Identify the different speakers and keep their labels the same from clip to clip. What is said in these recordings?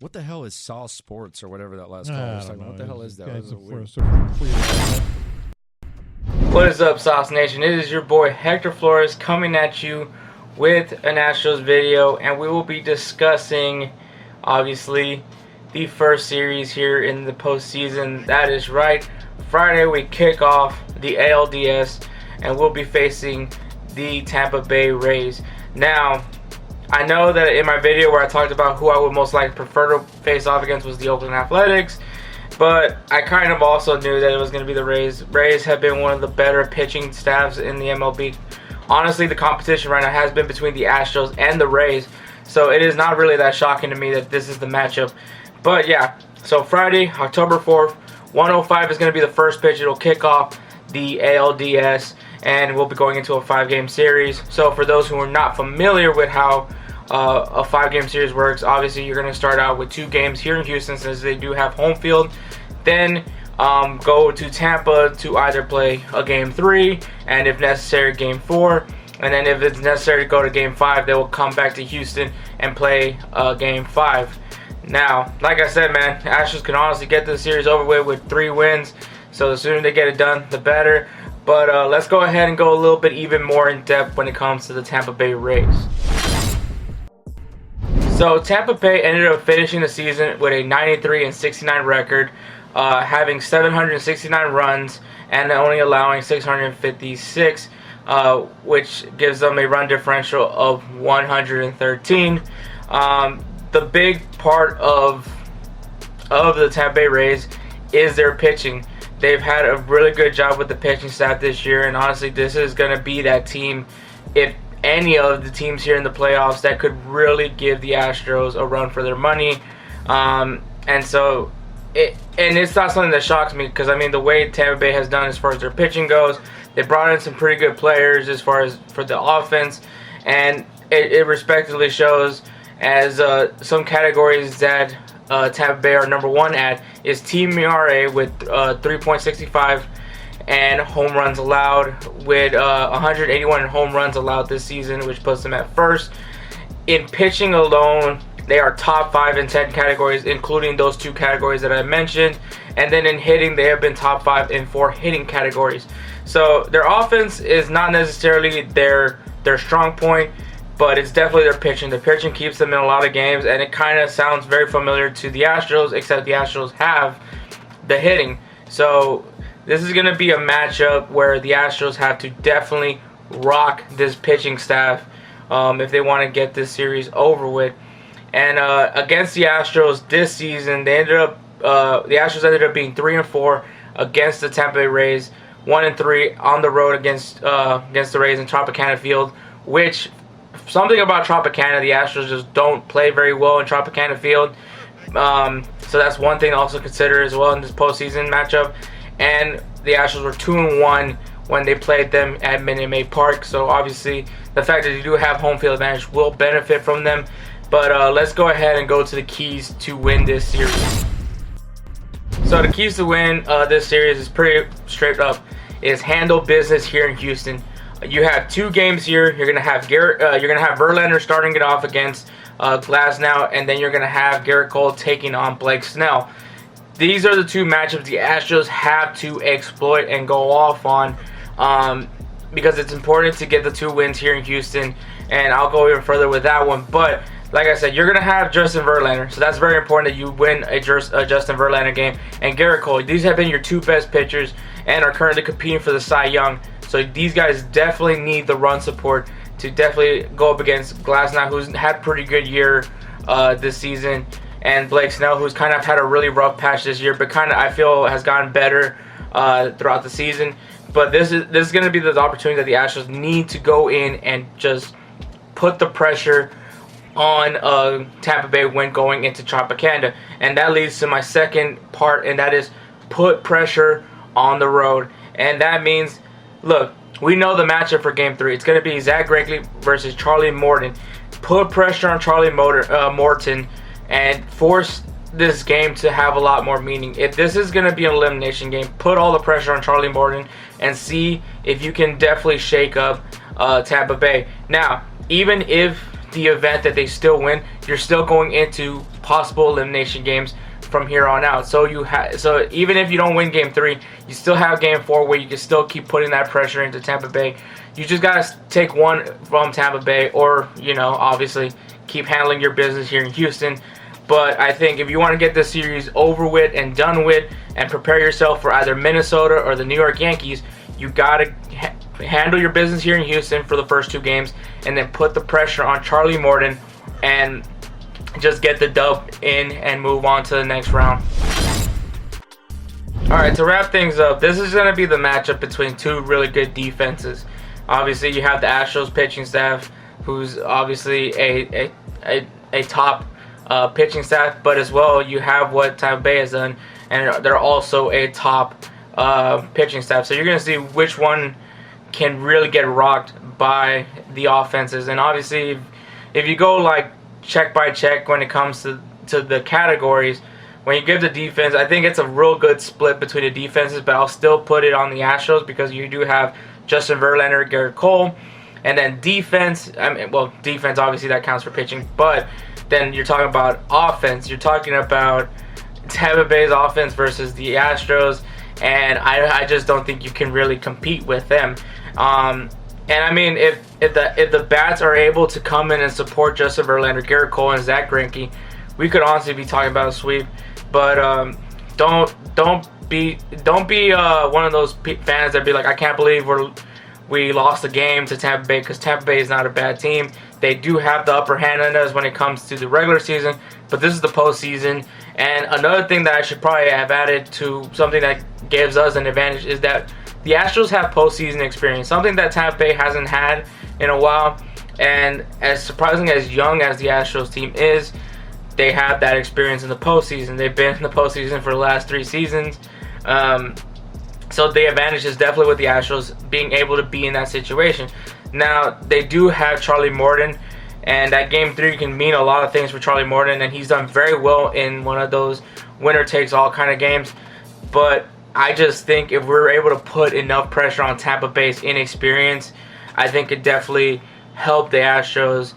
Speaker 1: What the hell is Saw Sports or whatever that last call was talking about? What the hell is that?
Speaker 2: What is up, Sauce Nation? It is your boy Hector Flores coming at you with an Astros video, and we will be discussing, obviously, the first series here in the postseason. That is right. Friday we kick off the ALDS, and we'll be facing the Tampa Bay Rays. Now, I know that in my video where I talked about who I would most likely prefer to face off against was the Oakland Athletics, but I kind of also knew that it was going to be the Rays. Rays have been one of the better pitching staffs in the MLB. Honestly, the competition right now has been between the Astros and the Rays, so it is not really that shocking to me that this is the matchup. But yeah, so Friday, October 4th, 1:05 is going to be the first pitch. It'll kick off the ALDS, and we'll be going into a 5-game series. So for those who are not familiar with how a 5-game series works, obviously you're going to start out with 2 games here in Houston since they do have home field. Then go to Tampa to either play a game 3 and if necessary game 4. And then if it's necessary to go to game 5, they will come back to Houston and play game 5. Now, like I said, man, Astros can honestly get this series over with 3 wins. So the sooner they get it done, the better. But let's go ahead and go a little bit even more in depth when it comes to the Tampa Bay Rays. So Tampa Bay ended up finishing the season with a 93-69 record, having 769 runs and only allowing 656, which gives them a run differential of 113. The big part of the Tampa Bay Rays is their pitching. They've had a really good job with the pitching staff this year, and honestly, this is going to be that team, if any of the teams here in the playoffs, that could really give the Astros a run for their money. And so, it's not something that shocks me, because I mean, the way Tampa Bay has done as far as their pitching goes, they brought in some pretty good players as far as for the offense, and it respectively shows as some categories that Tampa Bay are number 1 at is team ERA with 3.65 and home runs allowed with 181 home runs allowed this season, which puts them at first. In pitching alone, they are top 5 in 10 categories, including those 2 categories that I mentioned. And then in hitting, they have been top 5 in 4 hitting categories. So their offense is not necessarily their strong point, but it's definitely their pitching. The pitching keeps them in a lot of games, and it kind of sounds very familiar to the Astros, except the Astros have the hitting. So this is going to be a matchup where the Astros have to definitely rock this pitching staff if they want to get this series over with. And against the Astros this season, the Astros ended up being 3-4 against the Tampa Bay Rays, 1-3 on the road against the Rays in Tropicana Field, which something about Tropicana, the Astros just don't play very well in Tropicana Field. So that's one thing to also consider as well in this postseason matchup. And the Astros were 2-1 when they played them at Minute Maid Park. So obviously the fact that they do have home field advantage will benefit from them. But let's go ahead and go to the keys to win this series. So the keys to win this series is pretty straight up. Is handle business here in Houston. You have 2 games here. You're gonna have Verlander starting it off against Glasnow, and then you're gonna have Garrett Cole taking on Blake Snell. These are the 2 matchups the Astros have to exploit and go off on, because it's important to get the 2 wins here in Houston, and I'll go even further with that one. But like I said, you're gonna have Justin Verlander, so that's very important that you win a Justin Verlander game, and Garrett Cole. These have been your 2 best pitchers and are currently competing for the Cy Young. So these guys definitely need the run support to definitely go up against Glasnow, who's had pretty good year this season, and Blake Snell, who's kind of had a really rough patch this year, but kind of I feel has gotten better throughout the season. But this is going to be the opportunity that the Astros need to go in and just put the pressure on Tampa Bay when going into Tropicana, and that leads to my second part, and that is put pressure on the road, and that means. Look, we know the matchup for Game 3. It's going to be Zach Greinke versus Charlie Morton. Put pressure on Charlie Morton and force this game to have a lot more meaning. If this is going to be an elimination game, put all the pressure on Charlie Morton and see if you can definitely shake up Tampa Bay. Now, even if the event that they still win, you're still going into possible elimination games from here on out. So so even if you don't win game 3, you still have game 4 where you can still keep putting that pressure into Tampa Bay. You just gotta take one from Tampa Bay, or obviously keep handling your business here in Houston. But I think if you want to get this series over with and done with, and prepare yourself for either Minnesota or the New York Yankees, you gotta handle your business here in Houston for the first 2 games, and then put the pressure on Charlie Morton and just get the dub in and move on to the next round. Alright, to wrap things up, this is going to be the matchup between 2 really good defenses. Obviously, you have the Astros pitching staff, who's obviously a top pitching staff, but as well, you have what Tampa Bay has done, and they're also a top pitching staff. So you're going to see which one can really get rocked by the offenses. And obviously, if you go like check by check when it comes to the categories, when you give the defense, I think it's a real good split between the defenses, but I'll still put it on the Astros because you do have Justin Verlander, Garrett Cole, and then defense, defense obviously that counts for pitching, but then you're talking about offense, you're talking about Tampa Bay's offense versus the Astros, and I just don't think you can really compete with them. And I mean, if the bats are able to come in and support Justin Verlander, Garrett Cole, and Zach Greinke, we could honestly be talking about a sweep. But don't be one of those fans that be like, I can't believe we lost the game to Tampa Bay, because Tampa Bay is not a bad team. They do have the upper hand on us when it comes to the regular season, but this is the postseason. And another thing that I should probably have added to something that gives us an advantage is that the Astros have postseason experience, something that Tampa Bay hasn't had in a while. And as surprising as young as the Astros team is, they have that experience in the postseason. They've been in the postseason for the last 3 seasons. So the advantage is definitely with the Astros being able to be in that situation. Now, they do have Charlie Morton, and that game 3 can mean a lot of things for Charlie Morton, and he's done very well in one of those winner-takes-all kind of games. But I just think if we're able to put enough pressure on Tampa Bay's inexperience, I think it definitely helped the Astros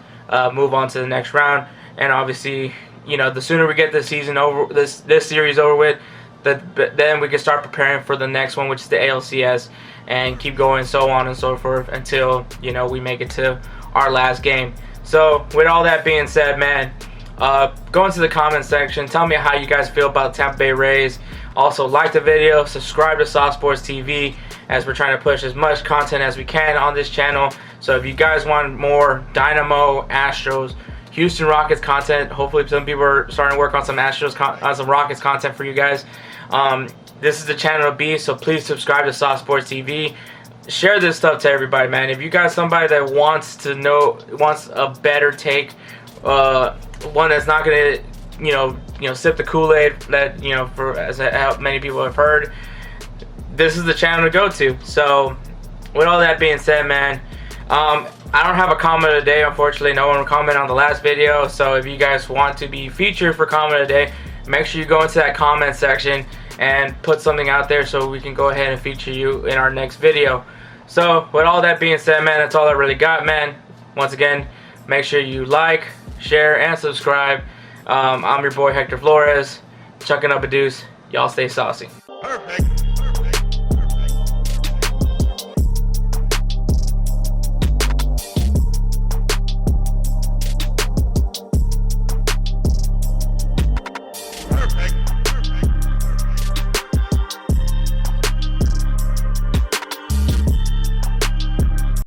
Speaker 2: move on to the next round. And obviously, the sooner we get this season over, this series over with, then we can start preparing for the next one, which is the ALCS, and keep going, so on and so forth, until we make it to our last game. So with all that being said, man, go into the comment section, tell me how you guys feel about Tampa Bay Rays. Also, like the video, subscribe to Soft Sports TV, as we're trying to push as much content as we can on this channel. So if you guys want more Dynamo, Astros, Houston Rockets content, hopefully some people are starting to work on some some Rockets content for you guys. This is the channel to be, so please subscribe to Soft Sports TV. Share this stuff to everybody, man. If you got somebody that wants a better take, one that's not gonna sip the Kool-Aid, that for as many people have heard, this is the channel to go to. So with all that being said, man, I don't have a comment of the day, unfortunately. No one commented on the last video, so if you guys want to be featured for comment of the day, make sure you go into that comment section and put something out there so we can go ahead and feature you in our next video. So with all that being said, man, that's all I really got, man. Once again, make sure you like, share, and subscribe. I'm your boy Hector Flores, chucking up a deuce. Y'all stay saucy.
Speaker 3: Perfect.